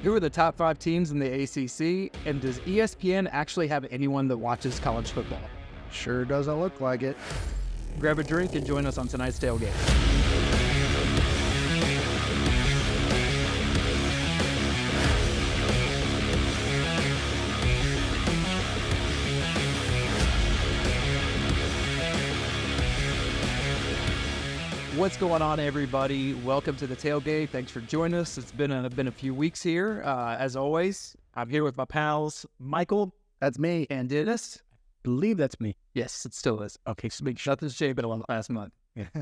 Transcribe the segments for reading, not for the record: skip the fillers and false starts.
Who are the top 5 teams in the ACC? And does ESPN actually have anyone that watches college football? Sure doesn't look like it. Grab a drink and join us on tonight's Tailgate. What's going on, everybody? Welcome to the Tailgate. Thanks for joining us. It's been a few weeks here. As always, I'm here with my pals, Michael. That's me. And Dennis. Believe that's me. Yes, it still is. Okay, so make sure. Nothing's changed in the last month.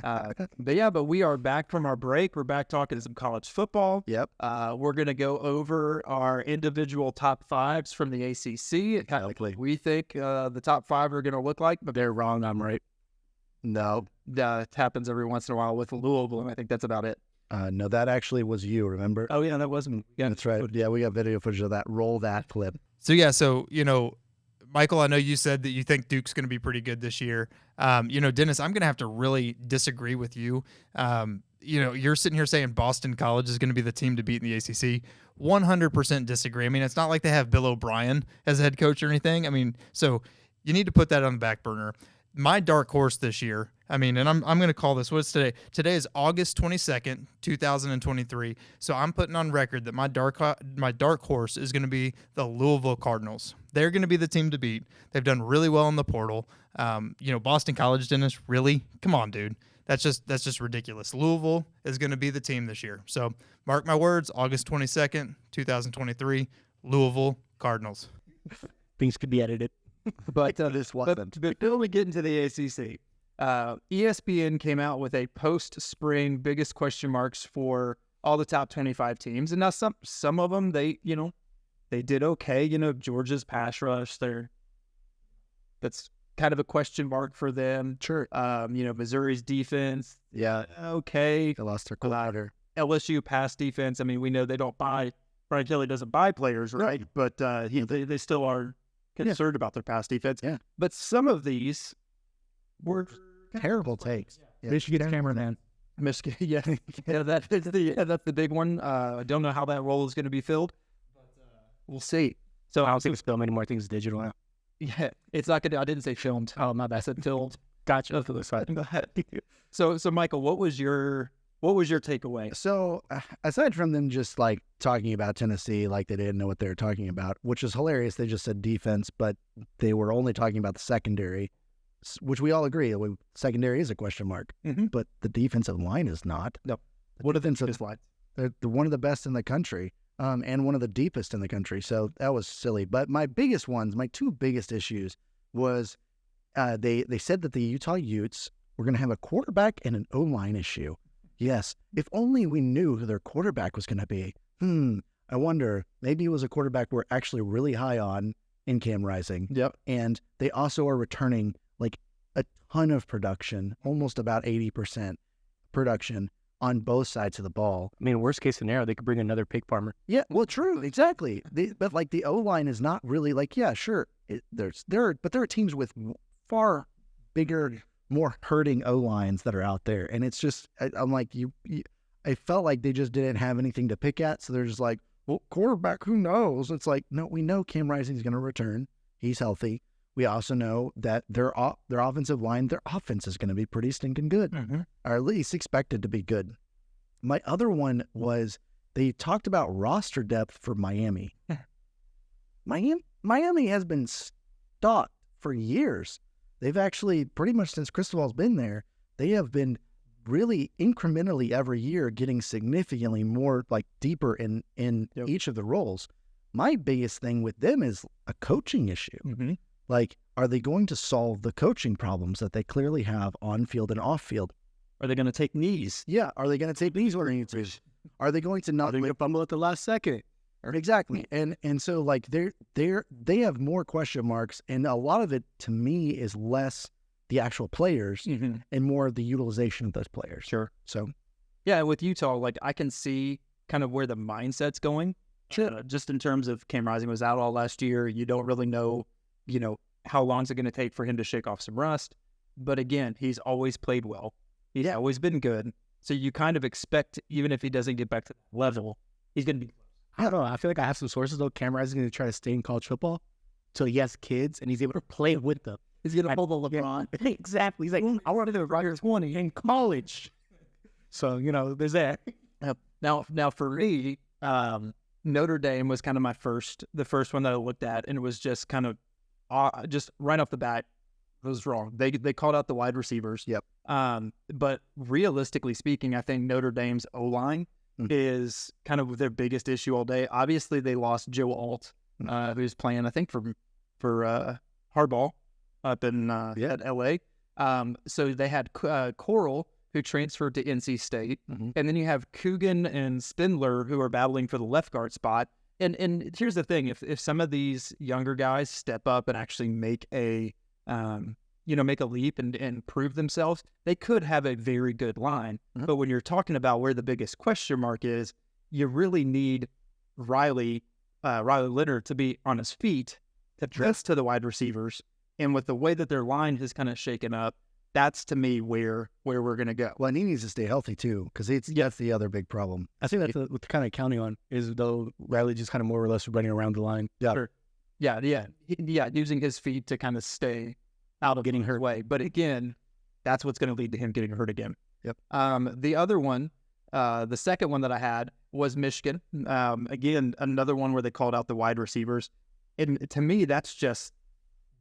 But we are back from our break. We're back talking some college football. Yep. We're going to go over our individual top 5s from the ACC. Kind of like we think the top 5 are going to look like, but They're wrong. I'm right. No. It happens every once in a while with Louisville, and I think that's about it. No, that actually was you, remember? Oh, yeah, that wasn't. Yeah, That's right. Yeah, we got video footage of that. Roll that clip. So Michael, I know you said that you think Duke's going to be pretty good this year. Dennis, I'm going to have to really disagree with you. You're sitting here saying Boston College is going to be the team to beat in the ACC. 100% disagree. I mean, it's not like they have Bill O'Brien as a head coach or anything. So you need to put that on the back burner. My dark horse this year, and I'm going to call this, what's today? Today is August 22nd, 2023. So I'm putting on record that my dark horse is going to be the Louisville Cardinals. They're going to be the team to beat. They've done really well in the portal. Boston College, Dennis, really? Come on, dude. That's just ridiculous. Louisville is going to be the team this year. So mark my words, August 22nd, 2023, Louisville Cardinals. Things could be edited. But this wasn't. But before we get into the ACC, ESPN came out with a post-spring biggest question marks for all the top 25 teams, and now some of them they did okay. Georgia's pass rush, that's kind of a question mark for them. Sure. Missouri's defense, Yeah. okay. They lost their coordinator. LSU pass defense. We know they don't buy. Brian Kelly doesn't buy players, right? But they still are concerned about their pass defense. Yeah. But some of these were Terrible takes. Yeah. Michigan cameraman. Michigan, that's the big one. I don't know how that role is going to be filled, but we'll see. So I don't think it's film anymore. I think it's digital now. Yeah, it's not going to. I didn't say filmed. Oh, my bad. I said filmed. Gotcha. So Michael, what was your takeaway? So aside from them just like talking about Tennessee like they didn't know what they were talking about, which is hilarious. They just said defense, but they were only talking about the secondary, which we all agree. Secondary is a question mark, but the defensive line is not. No. What are defensive line? They're one of the best in the country, and one of the deepest in the country. So that was silly. But my two biggest issues was they said that the Utah Utes were going to have a quarterback and an O-line issue. Yes, if only we knew who their quarterback was going to be. I wonder, maybe it was a quarterback we're actually really high on in Cam Rising. Yep. And they also are returning like a ton of production, almost about 80% production on both sides of the ball. Worst case scenario, they could bring another pig farmer. Yeah, well, true, exactly. But like the O-line is not really like, yeah, sure. There are teams with far bigger, more hurting O-lines that are out there. And it's just, I'm like, I felt like they just didn't have anything to pick at. So they're just like, well, quarterback, who knows? It's like, no, we know Cam Rising is going to return. He's healthy. We also know that their offensive line, their offense is going to be pretty stinking good, or at least expected to be good. My other one was they talked about roster depth for Miami. Miami has been stocked for years. They've actually, pretty much since Cristobal's been there, they have been really incrementally every year getting significantly more like deeper in each of the roles. My biggest thing with them is a coaching issue. Like, are they going to solve the coaching problems that they clearly have on field and off field? Are they going to take knees? Yeah, are they going to take knees? Are they going to not fumble at the last second? Exactly. And so like they have more question marks, and a lot of it to me is less the actual players and more of the utilization of those players. Sure. So yeah, with Utah, like I can see kind of where the mindset's going. Sure. Just in terms of Cam Rising was out all last year. You don't really know, how long is it going to take for him to shake off some rust. But again, he's always played well. He's always been good. So you kind of expect, even if he doesn't get back to that level, he's going to be close. I don't know. I feel like I have some sources though. Cam Rising is going to try to stay in college football, so he has kids and he's able to play with them. He's gonna pull the LeBron. Yeah, exactly. He's like, I want to do Roger 20 in college. So there's that. Now for me, Notre Dame was kind of the first one that I looked at, and it was just kind of just right off the bat, it was wrong. They called out the wide receivers. Yep. But realistically speaking, I think Notre Dame's O-line is kind of their biggest issue all day. Obviously, they lost Joe Alt, who's playing, I think, for Hardball up in at LA. So they had Coral, who transferred to NC State, and then you have Coogan and Spindler, who are battling for the left guard spot. And here's the thing: if some of these younger guys step up and actually make a make a leap and prove themselves, they could have a very good line. But when you're talking about where the biggest question mark is, you really need Riley Leonard to be on his feet to address to the wide receivers. And with the way that their line has kind of shaken up, that's to me where we're going to go. Well, and he needs to stay healthy too, because that's the other big problem. I think that's what they're kind of counting on is though Riley just kind of more or less running around the line. Yeah. Sure. Yeah, using his feet to kind of stay out of getting hurt way. But again, that's what's going to lead to him getting hurt again. Yep. The other one, the second one that I had was Michigan. Again, another one where they called out the wide receivers. And to me, that's just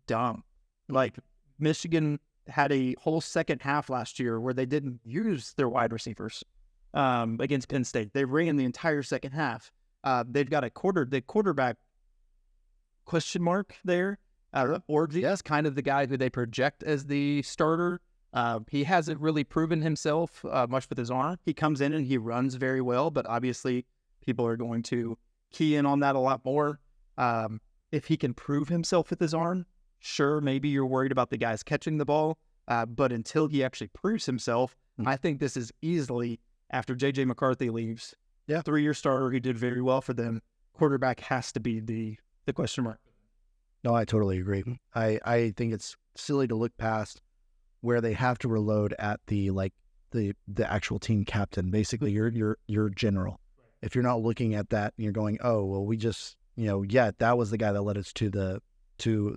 dumb. Like, Michigan had a whole second half last year where they didn't use their wide receivers against Penn State. They ran the entire second half. They've got the quarterback question mark there. Orgy is kind of the guy who they project as the starter. He hasn't really proven himself much with his arm. He comes in and he runs very well, but obviously people are going to key in on that a lot more. If he can prove himself with his arm, sure, maybe you're worried about the guys catching the ball, but until he actually proves himself, I think this is easily, after J.J. McCarthy leaves, 3-year starter, he did very well for them. Quarterback has to be the question mark. No, I totally agree. I think it's silly to look past where they have to reload at the actual team captain, basically your general. If you're not looking at that and you're going, oh, well, we just, that was the guy that led us to the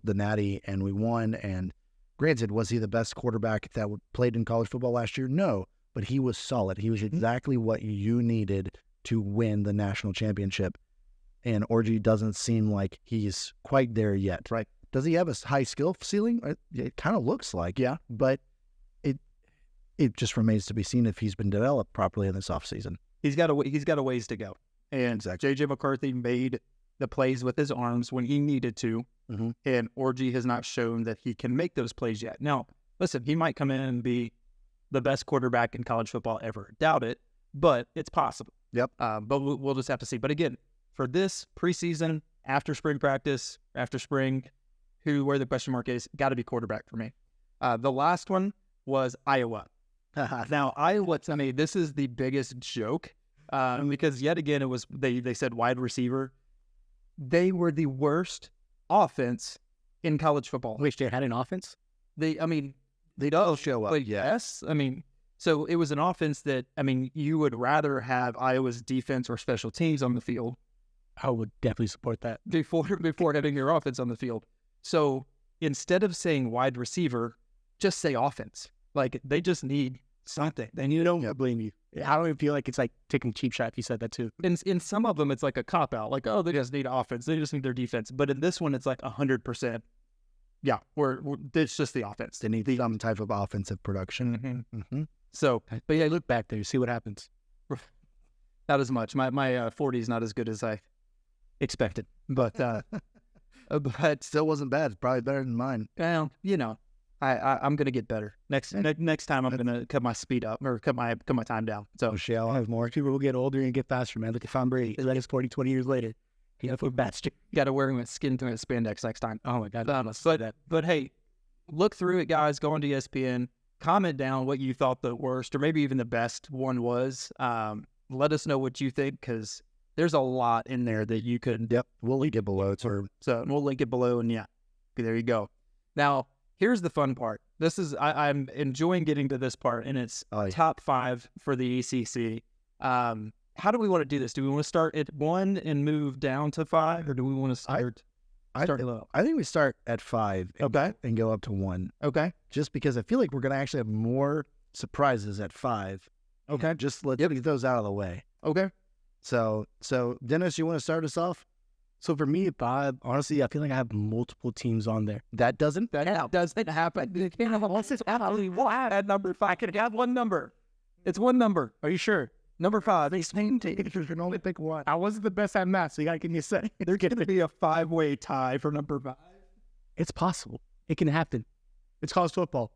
Natty and we won. And granted, was he the best quarterback that played in college football last year? No, but he was solid. He was exactly what you needed to win the national championship. And Orgy doesn't seem like he's quite there yet. Right. Does he have a high skill ceiling? It kind of looks like, but it just remains to be seen if he's been developed properly in this offseason. He's got a ways to go. And J.J. McCarthy made the plays with his arms when he needed to, and Orgy has not shown that he can make those plays yet. Now, listen, he might come in and be the best quarterback in college football ever. Doubt it, but it's possible. Yep. But we'll just have to see. But again, for this preseason, after spring practice, after spring, where the question mark is, got to be quarterback for me. The last one was Iowa. Now, Iowa, to me, this is the biggest joke because yet again, it was they said wide receiver. They were the worst offense in college football. Wish they had an offense. They don't show up. Yes. So it was an offense that, you would rather have Iowa's defense or special teams on the field. I would definitely support that. Before having your offense on the field. So instead of saying wide receiver, just say offense. Like, they just need something. They need don't blame you. I don't even feel like it's like taking a cheap shot if you said that too. In some of them, it's like a cop-out. Like, oh, they just need offense. They just need their defense. But in this one, it's like 100%. Yeah, it's just the offense. They need some type of offensive production. So, but yeah, look back there, see what happens. Not as much. My 40 is not as good as I expected, but still wasn't bad. It's probably better than mine. Well, I'm gonna get better next time. I'm gonna cut my speed up or cut my time down. So Michelle have more people will get older and get faster, man. Look at Tom Brady. He's like 20 years later. He had a bastard. Got to wear him with skin to spandex next time. Oh my God. But hey, look through it, guys. Go on to ESPN. Comment down what you thought the worst or maybe even the best one was. Let us know what you think because there's a lot in there that you could. Yep, we'll link it below. So we'll link it below, and there you go. Now, here's the fun part. This is I'm enjoying getting to this part, and it's top 5 for the ACC. how do we want to do this? Do we want to start at 1 and move down to 5, or do we want to start low? I think we start at 5 and go up to 1. Okay. Just because I feel like we're going to actually have more surprises at 5. Okay. Just let's get those out of the way. Okay. So Dennis, you want to start us off? So for me, Bob, honestly, I feel like I have multiple teams on there. That doesn't Doesn't happen. You can't have at number 5. I can have one number. It's one number. Are you sure? Number 5. You can only pick one. I wasn't the best at math, so you got to give me a second. There's going to be a 5-way tie for number 5. It's possible. It can happen. It's college football.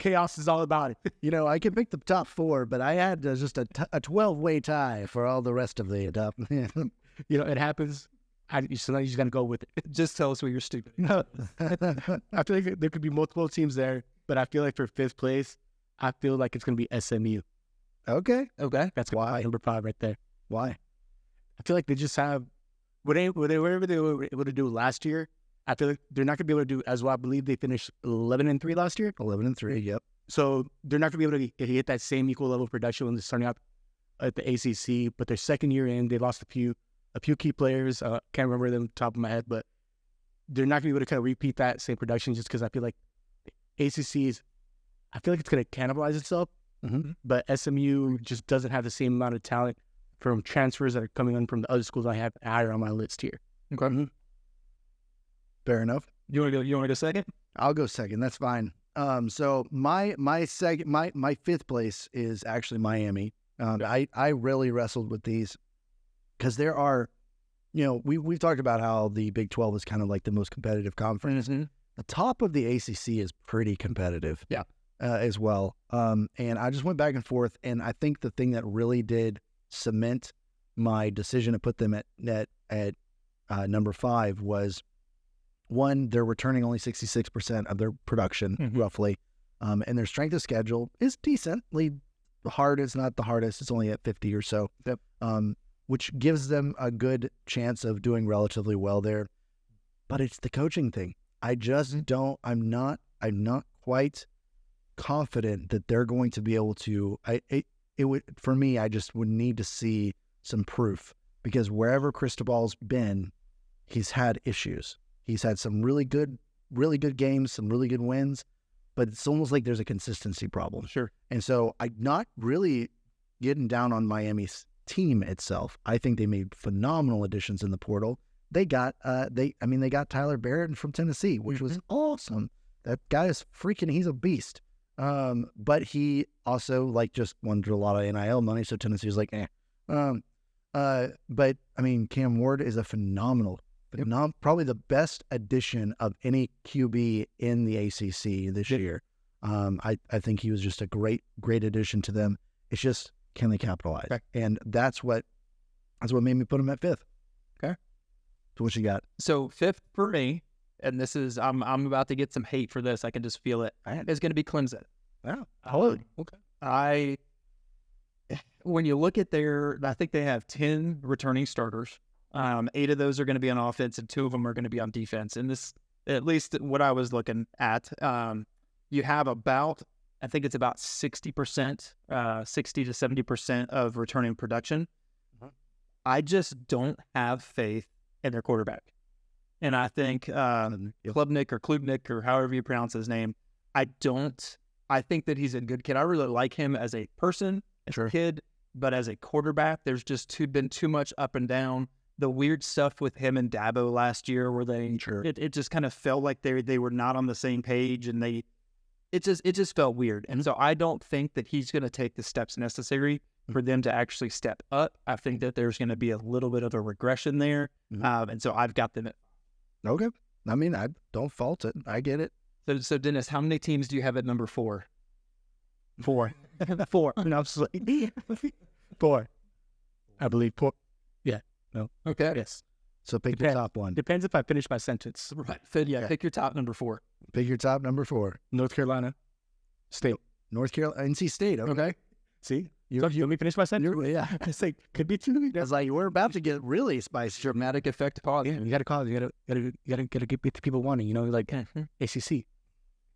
Chaos is all about it. You know, I can pick the top 4, but I had just a 12-way tie for all the rest of the top. You know, it happens. So now you just got to go with it. Just tell us where you're stupid. I feel like there could be multiple teams there, but I feel like for 5th place, I feel like it's going to be SMU. Okay. That's why number 5 right there. Why? I feel like they just have whatever they were able to do last year. I feel like they're not going to be able to do as well. I believe they finished 11-3 last year. 11-3. Yep. So they're not going to be able to hit that same equal level of production when they're starting out at the ACC. But their second year in, they lost a few key players. Can't remember them top of my head, but they're not going to be able to kind of repeat that same production just because I feel like ACC is. I feel like it's going to cannibalize itself. Mm-hmm. But SMU just doesn't have the same amount of talent from transfers that are coming in from the other schools I have higher on my list here. Okay. Mm-hmm. Fair enough. You want to go second? I'll go second. That's fine. So my 5th place is actually Miami. I really wrestled with these because there are, you know, we've talked about how the Big 12 is kind of like the most competitive conference. Mm-hmm. The top of the ACC is pretty competitive. Yeah. As well. And I just went back and forth, and I think the thing that really did cement my decision to put them at number 5 was, one, they're returning only 66% of their production, roughly, and their strength of schedule is decently hard. It's not the hardest. It's only at 50 or so, which gives them a good chance of doing relatively well there. But it's the coaching thing. I just don't. I'm not quite confident that they're going to be able to. It would, for me, I just would need to see some proof, because wherever Cristobal's been, he's had issues. He's had some really good games, some really good wins, but it's almost like there's a consistency problem. Sure. And so I'm not really getting down on Miami's team itself. I think they made phenomenal additions in the portal. They got they got Tyler Barrett from Tennessee, which was awesome. That guy is freaking. He's a beast. But he also just wanted a lot of NIL money, so Tennessee was like, eh. But I mean, Cam Ward is a phenomenal, probably the best addition of any QB in the ACC this year. I think he was just a great addition to them. It's just, can they capitalize? Okay. And that's what made me put him at 5th. Okay. So what you got? So 5th for me, and this is I'm about to get some hate for this. I can just feel it. It's going to be Clemson. Wow. Okay. When you look at I think they have 10 returning starters. 8 of those are going to be on offense, and 2 of them are going to be on defense. And this, at least what I was looking at, you have I think it's about 60%, 60 to 70% of returning production. I just don't have faith in their quarterback. And I think Klubnik or however you pronounce his name, I think that he's a good kid. I really like him as a person, as a kid, but as a quarterback, there's just been too much up and down. The weird stuff with him and Dabo last year, where it just kind of felt like they were not on the same page, and it just felt weird. And so I don't think that he's going to take the steps necessary for them to actually step up. I think that there's going to be a little bit of a regression there, and so I've got them at. Okay. I mean, I don't fault it. I get it. So Dennis, how many teams do you have at number 4? 4. 4. No, absolutely. 4. I believe 4. Yeah. No. Okay. Yes. So pick your top one. Depends if I finish my sentence. Right. Pick your top number 4. Pick your top number 4. North Carolina State. North Carolina, NC State. Okay. See? You let me finish my sentence? Yeah. I say, could be 2. It's like, we're about to get really spicy. Dramatic effect pause. Yeah, you got to call it. You got to get the people wanting, like ACC.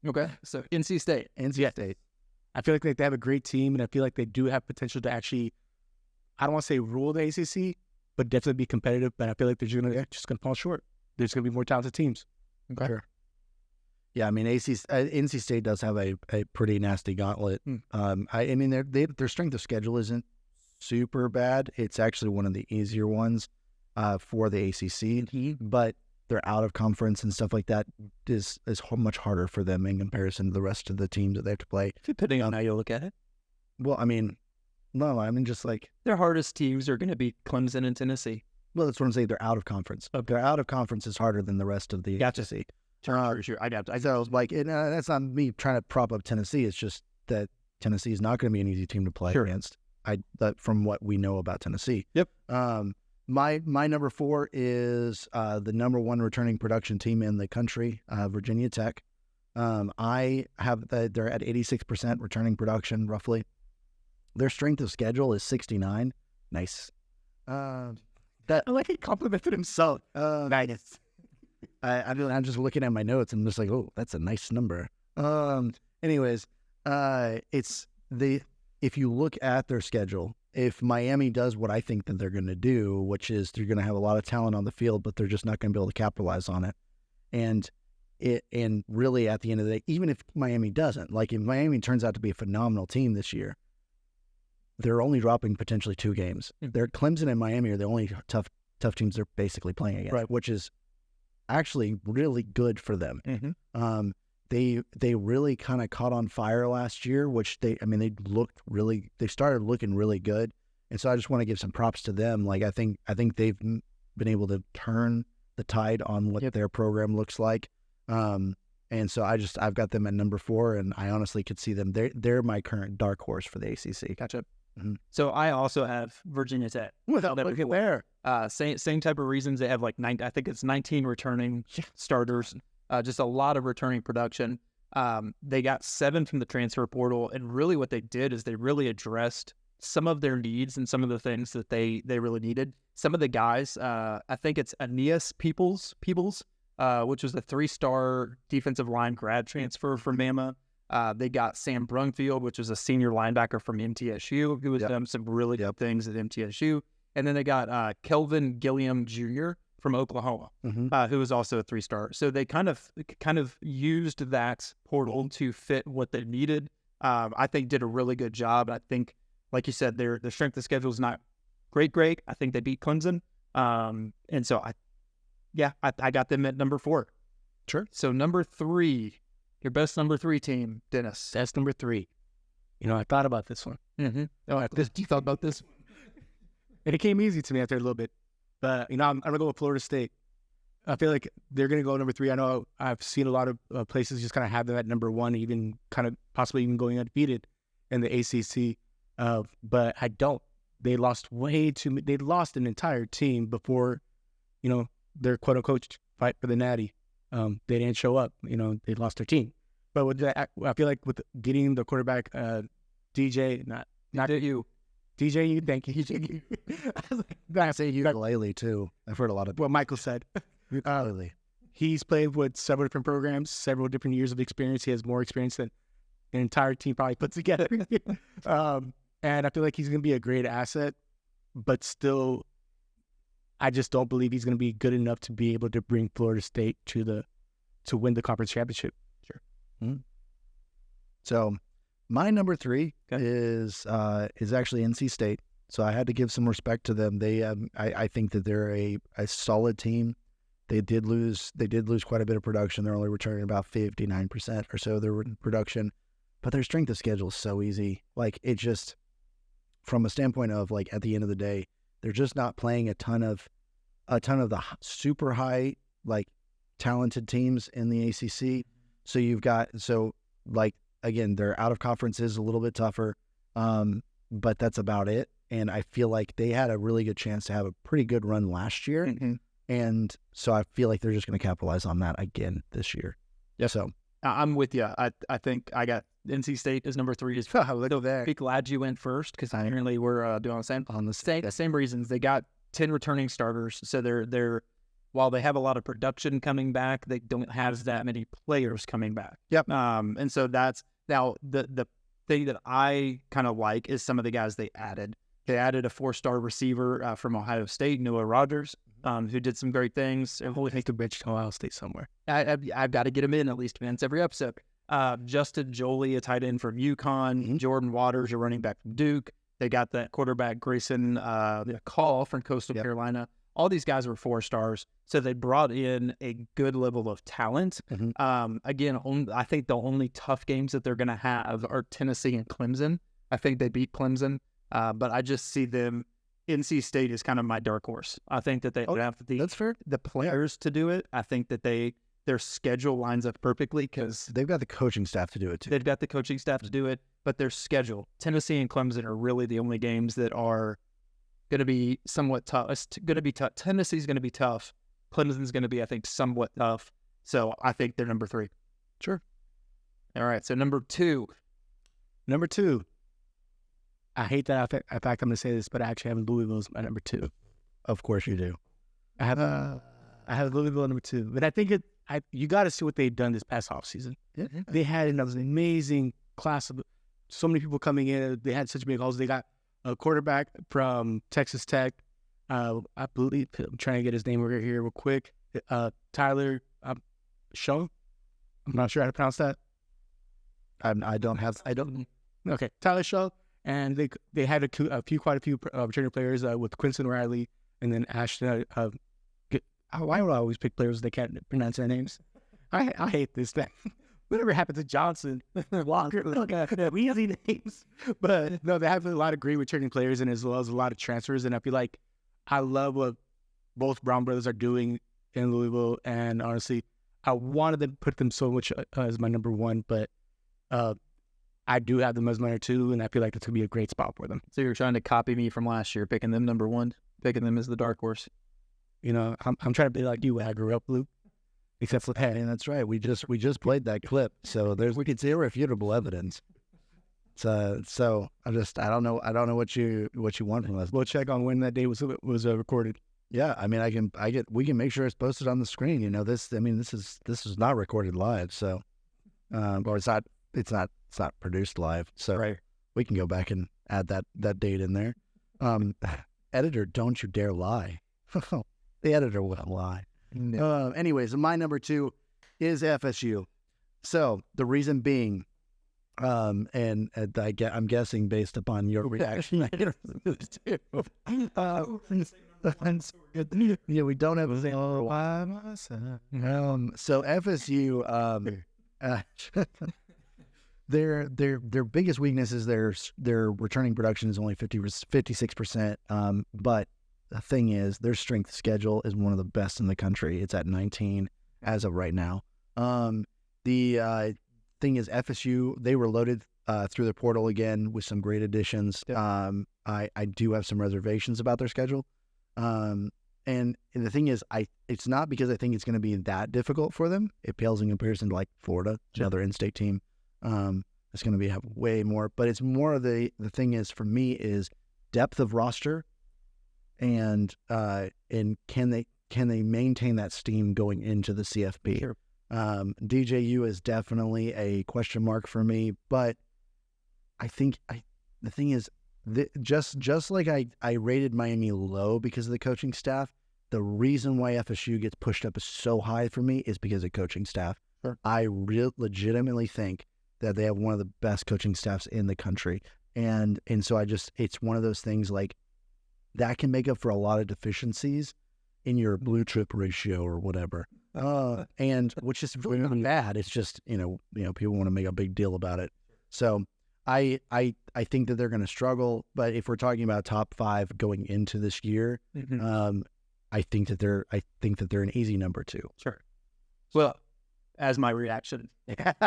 Okay. So NC State. NC State. I feel like they have a great team, and I feel like they do have potential to actually I don't want to say rule the ACC, but definitely be competitive. But I feel like they're just gonna fall short. There's gonna be more talented teams. Okay. Sure. Yeah, I mean, NC State does have a pretty nasty gauntlet. I mean, their strength of schedule isn't super bad. It's actually one of the easier ones for the ACC, but their out of conference and stuff like that is much harder for them in comparison to the rest of the teams that they have to play. Depending on how you look at it. Well, I mean, no, I mean just like Their hardest teams are going to be Clemson and Tennessee. well, that's what I'm saying. They're out of conference. Their out of conference is harder than the rest of the Gotcha. ACC. Sure. I got. So like, that's not me trying to prop up Tennessee. It's just that Tennessee is not going to be an easy team to play against. From what we know about Tennessee. Yep. My number 4 is the number 1 returning production team in the country, Virginia Tech. I have they're at 86% returning production roughly. Their strength of schedule is 69. Nice. I like he complimented himself. Nice. I'm just looking at my notes and I'm just like, oh, that's a nice number. Anyways, if you look at their schedule, if Miami does what I think that they're going to do, which is they're going to have a lot of talent on the field, but they're just not going to be able to capitalize on it. And really at the end of the day, even if Miami doesn't, like if Miami turns out to be a phenomenal team this year, they're only dropping potentially 2 games. They're Clemson and Miami are the only tough teams they're basically playing against, right? Which is actually really good for them. They really kind of caught on fire last year, which they started looking really good. And so I just want to give some props to them. Like I think they've been able to turn the tide on what their program looks like. And so I've got them at number 4, and I honestly could see them. They're my current dark horse for the ACC. Gotcha. So I also have Virginia Tech. Where? Same type of reasons. They have like I think it's 19 returning starters. Just a lot of returning production. They got 7 from the transfer portal, and really what they did is they really addressed some of their needs and some of the things that they really needed. Some of the guys, I think it's Aeneas Peoples, which was a 3-star defensive line grad transfer from Bama. They got Sam Brumfield, which was a senior linebacker from MTSU, who has done some really good things at MTSU. And then they got Kelvin Gilliam Jr. from Oklahoma, who was also a 3-star. So they kind of used that portal to fit what they needed. I think did a really good job. I think, like you said, their strength of schedule is not great. I think they beat Clemson. And so I got them at number 4. Sure. So number 3, your best number 3 team, Dennis. That's number 3. I thought about this one. You thought about this one. And it came easy to me after a little bit. But, I'm going to go with Florida State. I feel like they're going to go number 3. I know I've seen a lot of places just kind of have them at number 1, even kind of possibly even going undefeated in the ACC. But I don't. They lost they lost an entire team before, their quote-unquote fight for the Natty. They didn't show up. They lost their team. But with that, I feel like with getting the quarterback, DJ, not you. DJ, thank you. I say ukulele too. I've heard a lot of what Michael said. Ukulele. He's played with several different programs, several different years of experience. He has more experience than the entire team probably put together. And I feel like he's going to be a great asset, but still, I just don't believe he's going to be good enough to be able to bring Florida State to win the conference championship. Sure. So my number 3 is actually NC State. So I had to give some respect to them. They I think that they're a solid team. They did lose quite a bit of production. They're only returning about 59% or so of their production, but their strength of schedule is so easy. Like it just, from a standpoint of like at the end of the day, they're just not playing a ton of the super high like talented teams in the ACC. So again, their out of conference is a little bit tougher, but that's about it. And I feel like they had a really good chance to have a pretty good run last year. And so I feel like they're just going to capitalize on that again this year. Yeah. So I'm with you. I think I got NC State as number 3. Be glad you went first because apparently we're doing the same reasons. They got 10 returning starters, so they're while they have a lot of production coming back, they don't have that many players coming back. Yep. And so that's now the thing that I kind of like is some of the guys they added. They added a 4-star receiver from Ohio State, Noah Rogers, who did some great things. I always make the bench to Ohio State somewhere. I've got to get him in at least once every episode. Justin Jolie, a tight end from UConn. Jordan Waters, a running back from Duke. They got that quarterback Grayson Call from Coastal Carolina. All these guys were 4 stars, so they brought in a good level of talent. Again, I think the only tough games that they're going to have are Tennessee and Clemson. I think they beat Clemson, but I just see them. NC State is kind of my dark horse. I think that they have That's fair. the players to do it. I think that their schedule lines up perfectly because They've got the coaching staff to do it too. they've got the coaching staff to do it, but their schedule, Tennessee and Clemson are really the only games that are going to be somewhat tough. It's going to be tough. Tennessee's going to be tough. Clemson's going to be, I think, somewhat tough. So I think they're number 3. Sure. All right. So number 2. Number 2. I hate that. In fact, I'm going to say this, but I actually have Louisville as my number 2. Of course you do. I have Louisville number 2, but I think you got to see what they've done this past offseason. Yeah. They had an amazing class of so many people coming in. They had such big hauls. They got a quarterback from Texas Tech. I believe I'm trying to get his name over here real quick. Tyler Shaw. I'm not sure how to pronounce that. I don't. Okay, Tyler Shaw, and they had quite a few returning players with Quinton Riley and then Ashton. Why would I always pick players they can't pronounce their names? I hate this thing. Whatever happened to Johnson, Walker, easy names. But no, they have a lot of great returning players and as well as a lot of transfers. And I feel like I love what both Brown brothers are doing in Louisville. And honestly, I wanted to put them so much as my number 1, but I do have them as my number 2, and I feel like it's going to be a great spot for them. So you're trying to copy me from last year, picking them number 1, picking them as the dark horse. You know, I'm trying to be like you when I grew up, Luke. Except for And that's right. We just played that clip, so we could see irrefutable evidence. So I don't know what you want from us. We'll check on when that day was recorded. Yeah, I mean, we can make sure it's posted on the screen. You know, this is not recorded live, so or it's not produced live, so Right. we can go back and add that date in there. Editor, don't you dare lie. The editor wouldn't lie. No. Anyways, my number 2 is FSU. So the reason being, I'm guessing based upon your reaction. Yeah, we don't have a thing. So FSU, their biggest weakness is their returning production is only 56%. But the thing is, their strength schedule is one of the best in the country. It's at 19 as of right now. The thing is, FSU, they were loaded through the portal again with some great additions. Yeah. I do have some reservations about their schedule. And the thing is, it's not because I think it's going to be that difficult for them. It pales in comparison to like Florida, another in-state team. It's going to have way more, but it's more of the thing is for me is depth of roster, and can they maintain that steam going into the CFP? Sure. DJU is definitely a question mark for me, but I think the thing is, just like I rated Miami low because of the coaching staff, the reason why FSU gets pushed up so high for me is because of coaching staff. Sure. I legitimately think that they have one of the best coaching staffs in the country, and so it's one of those things like that can make up for a lot of deficiencies in your blue chip ratio or whatever, and which is really not bad. It's just people want to make a big deal about it. So I think that they're going to struggle, but if we're talking about top 5 going into this year, I think that they're an easy number 2. Sure. Well, as my reaction,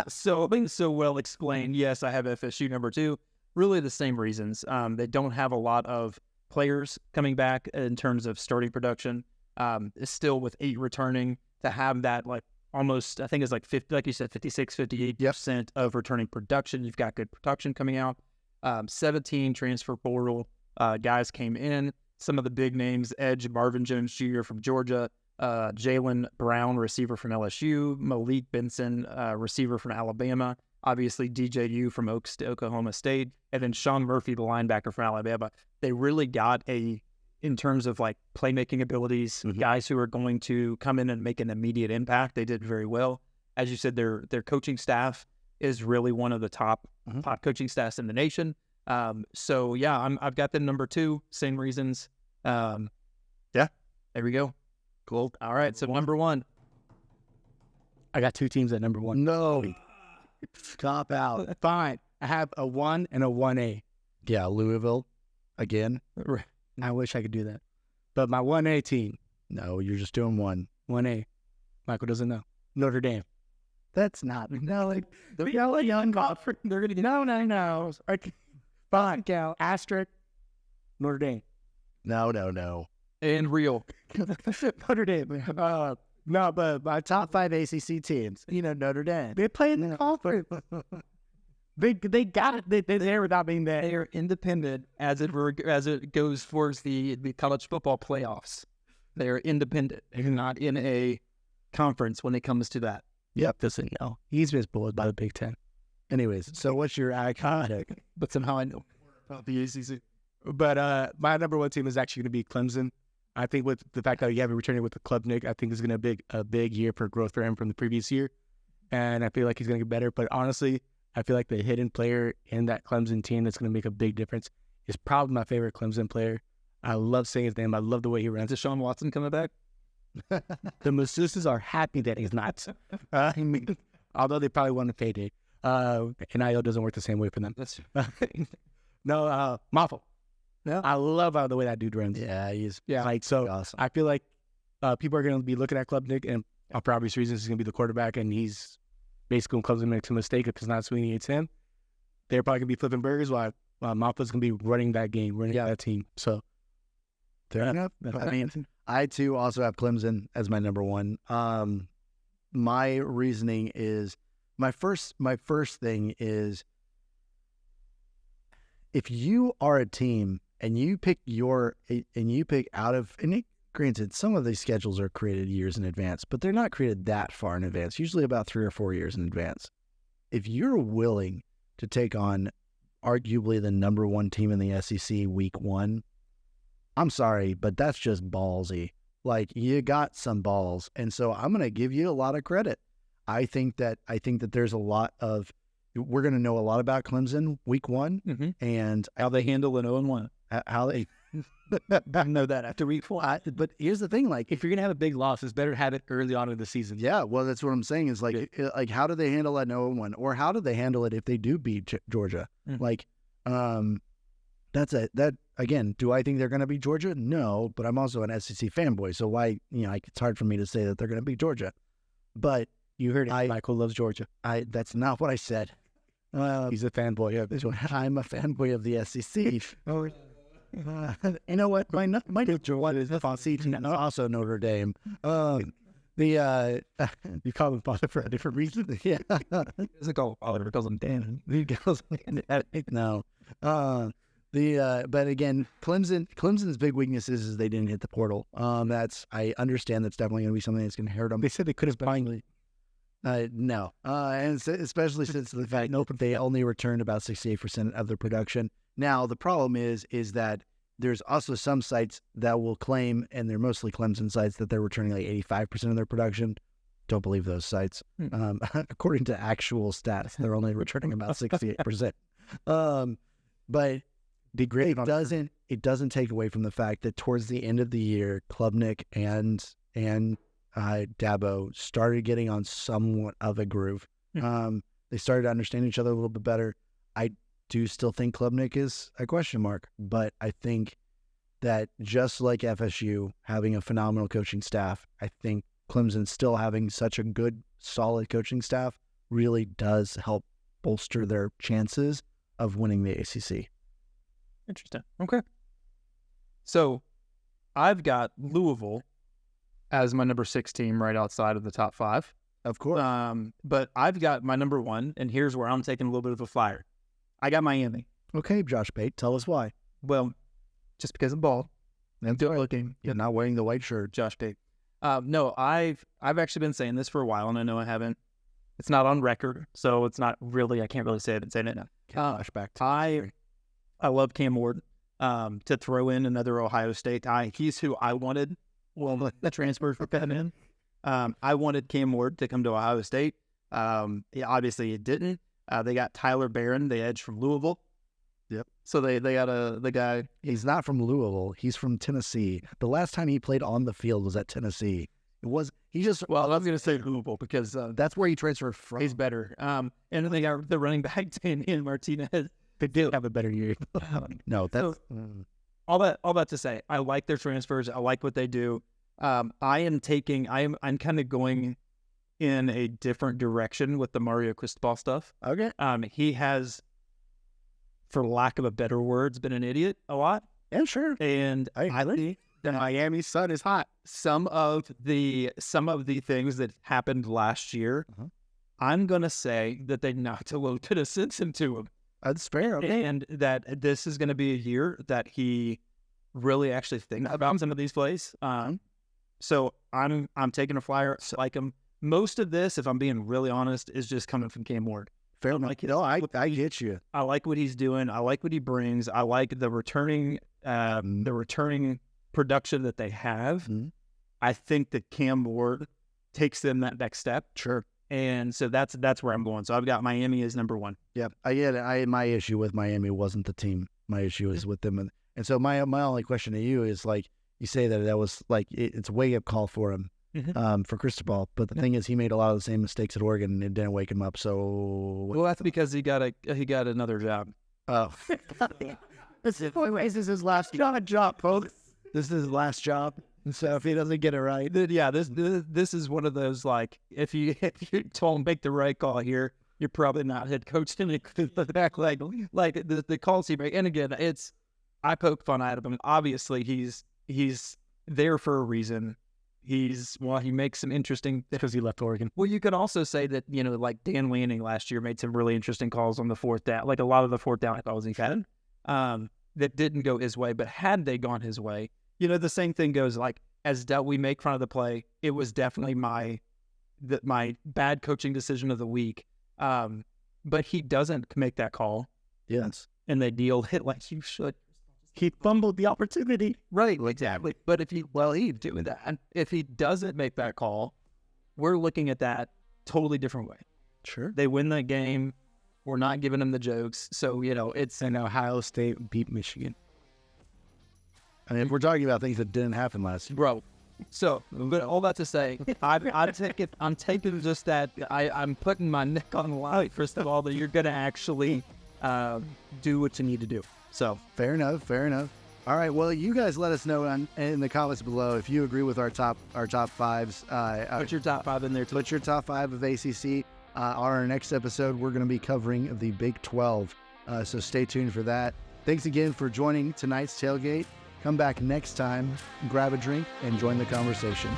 so well explained. Yes, I have FSU number 2. Really the same reasons. They don't have a lot of players coming back in terms of starting production. Still with 8 returning, to have that like almost, I think it's like 50, like you said, 56, 58% of returning production. You've got good production coming out. 17 transfer portal guys came in. Some of the big names: Edge Marvin Jones Jr. from Georgia, Jalen Brown, receiver from LSU, Malik Benson, receiver from Alabama. obviously DJU from Oklahoma State, and then Sean Murphy, the linebacker from Alabama. They really got in terms of like playmaking abilities, guys who are going to come in and make an immediate impact. They did very well. As you said, their coaching staff is really one of the top coaching staffs in the nation. So yeah, I've got them number 2, same reasons. Yeah, there we go. Cool. All right, so number 1. I got 2 teams at number 1. No. Cop out. Fine. I have a 1 and a 1A. Yeah, Louisville again. I wish I could do that. But my 1A team. No, you're just doing 1A. Michael doesn't know. Notre Dame. That's not. No, like They're young conference. They're going to no. Fine. Asterisk. Notre Dame. No. And real. Notre Dame. No, but my top 5 ACC teams. Notre Dame. They play in the conference. They got it. They're there without being there. They are independent as it goes towards the college football playoffs. They are independent. They're not in a conference when it comes to that. Yep, doesn't know. He's been bullied by the Big Ten. Anyways, so what's your iconic? But somehow I know about the ACC. But my number 1 team is actually going to be Clemson. I think with the fact that you have him returning with the Klubnik, I think it's going to be a big year for growth for him from the previous year. And I feel like he's going to get better. But honestly, I feel like the hidden player in that Clemson team that's going to make a big difference is probably my favorite Clemson player. I love saying his name. I love the way he runs. Is Deshaun Watson coming back? The masseuses are happy that he's not. Although they probably want a payday. NIL doesn't work the same way for them. That's No, Moffel. Yeah. I love the way that dude runs. Yeah, he's Like, so awesome. I feel like people are going to be looking at Klubnik, and for obvious reasons, he's going to be the quarterback, and he's basically when Clemson makes a mistake, if it's not Sweeney, it's him. They're probably going to be flipping burgers while Moffel's going to be running that game, running that team. So, fair enough. I mean, I too also have Clemson as my number 1. My reasoning is my first thing is if you are a team and you pick out of, and granted, some of these schedules are created years in advance, but they're not created that far in advance, usually about 3 or 4 years in advance. If you're willing to take on arguably the number 1 team in the SEC week 1, I'm sorry, but that's just ballsy. Like, you got some balls. And so I'm going to give you a lot of credit. I think that there's a lot of, we're going to know a lot about Clemson week 1 and how they handle an 0-1. How they know that after week 4. But here's the thing, like, if you're going to have a big loss, it's better to have it early on in the season. Yeah, well, that's what I'm saying is like how do they handle that 0-1, or how do they handle it if they do beat Georgia? Like, that again, do I think they're going to beat Georgia? No, but I'm also an SEC fanboy, so why, it's hard for me to say that they're going to beat Georgia. But you heard it. Michael loves Georgia. That's not what I said. He's a fanboy of Georgia. I'm a fanboy of the SEC. You know what? My Georgia is also Notre Dame. You call him father for a different reason. Yeah, He doesn't call father because I'm Dan. he goes no. But again, Clemson's big weakness is they didn't hit the portal. I understand that's definitely going to be something that's going to hurt them. They said they could have finally. No, and especially since the fact they only returned about 68% of their production. Now the problem is that there's also some sites that will claim, and they're mostly Clemson sites, that they're returning like 85% of their production. Don't believe those sites. According to actual stats, they're only returning about 68%. But it doesn't take away from the fact that towards the end of the year, Klubnik and Dabo started getting on somewhat of a groove. They started to understand each other a little bit better. I do still think Klubnik is a question mark, but I think that just like FSU having a phenomenal coaching staff, I think Clemson still having such a good, solid coaching staff really does help bolster their chances of winning the ACC. Interesting. Okay. So I've got Louisville as my number 6 team right outside of the top 5. Of course. But I've got my number 1, and here's where I'm taking a little bit of a flyer. I got Miami. Okay, Josh Pate, tell us why. Well, just because I'm bald. And looking. You're not wearing the white shirt. Josh Pate. No, I've actually been saying this for a while, and I know I haven't It's not on record, so it's not really. I can't really say it and say it. Flashback. I love Cam Ward. To throw in another Ohio State guy, he's who I wanted. Well, the transfers were coming in. I wanted Cam Ward to come to Ohio State. Obviously, it didn't. They got Tyler Barron, the edge from Louisville. Yep. So they got the guy. He's not from Louisville. He's from Tennessee. The last time he played on the field was at Tennessee. Well, I was going to say Louisville because That's where he transferred from. he's better. And they got the running back, Daniel Martinez. They did have a better year. No, that's All that to say, I like their transfers. I like what they do. I'm kind of going in a different direction with the Mario Cristobal stuff. okay. He has, for lack of a better words, been an idiot a lot. Yeah, sure. And I like The Miami sun is hot. some of the things that happened last year, I'm gonna say that they knocked a little bit of sense into him. That's fair. Okay. And that this is going to be a year that he really actually thinks about some of these plays. So I'm taking a flyer. I like him. Most of this, if I'm being really honest, is just coming from Cam Ward. Fair enough. Like No, I get you. I like what he's doing. I like what he brings. I like the returning production that they have. Mhm. I think that Cam Ward takes them that next step. Sure. And so that's where I'm going. So I've got Miami as number one. Yeah, I get it. My issue with Miami wasn't the team. My issue is with them, and so my only question to you is like you say that was like it's a wake up call for him, for Cristobal. But the thing is, he made a lot of the same mistakes at Oregon, and it didn't wake him up. So Well, that's because he got another job. oh, This is his last job, folks. this is his last job. So if he doesn't get it right, Yeah, this is one of those like if you told him make the right call here, you're probably not head coach in the back like the calls he make. And again, I poke fun at him. Obviously, he's there for a reason. He makes some interesting Because he left Oregon. Well, you could also say that, like Dan Lanning last year made some really interesting calls on the fourth down, like a lot of the fourth down calls he had that didn't go his way. But had they gone his way, the same thing goes like we make fun of the play. It was definitely my bad coaching decision of the week. But he doesn't make that call yes, and they deal it like you should. He fumbled the opportunity. Right, exactly. But he's doing that. And if he doesn't make that call, we're looking at that totally different way. sure. They win that game. We're not giving them the jokes. So, it's And Ohio State beat Michigan. I mean, if we're talking about things that didn't happen last year, bro. So, but all that to say, I'm taking just that. I'm putting my neck on the line, first of all, that you're going to actually do what you need to do. So, fair enough. All right. Well, you guys let us know in the comments below if you agree with our top fives. put your top five in there, too. Put your top five of ACC. On our next episode, we're going to be covering the Big 12. So stay tuned for that. Thanks again for joining tonight's Tailgate. Come back next time, grab a drink, and join the conversation.